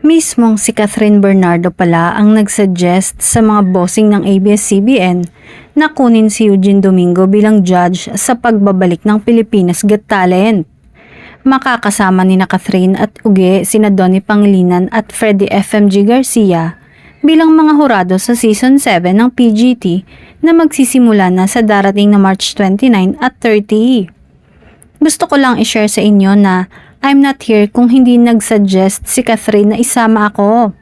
Mismong si Catherine Bernardo pala ang nagsuggest sa mga bossing ng ABS-CBN na kunin si Eugene Domingo bilang judge sa pagbabalik ng Pilipinas Got Talent. Makakasama ni Catherine at Uge sina Donnie Pangilinan at Freddie FMG Garcia bilang mga hurado sa Season 7 ng PGT na magsisimula na sa darating na March 29 at 30. Gusto ko lang i-share sa inyo na I'm not here kung hindi nag-suggest si Catherine na isama ako.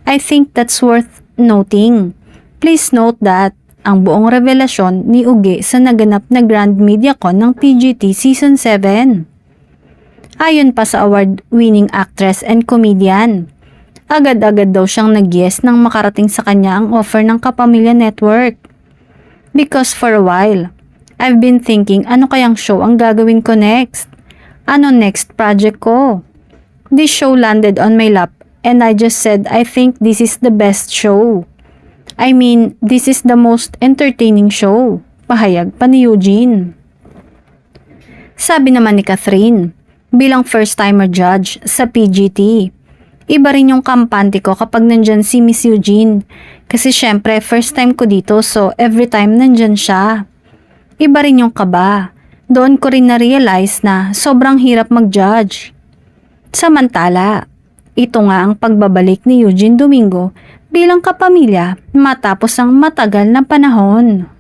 I think that's worth noting. Please note that ang buong revelasyon ni Uge sa naganap na Grand MediaCon ng PGT Season 7. Ayon pa sa award-winning actress and comedian, agad-agad daw siyang nag-yes nang makarating sa kanya ang offer ng Kapamilya Network. Because for a while, I've been thinking ano kayang show ang gagawin ko next? Ano next project ko? This show landed on my lap and I just said I think this is the best show. I mean, this is the most entertaining show. Pahayag pa ni Eugene. Sabi naman ni Catherine, bilang first-timer judge sa PGT, iba rin yung kampante ko kapag nandyan si Miss Eugene. Kasi syempre, first time ko dito so every time nandyan siya. Iba rin yung kaba. Doon ko rin na-realize na sobrang hirap mag-judge. Samantala, ito nga ang pagbabalik ni Eugene Domingo bilang kapamilya matapos ang matagal na panahon.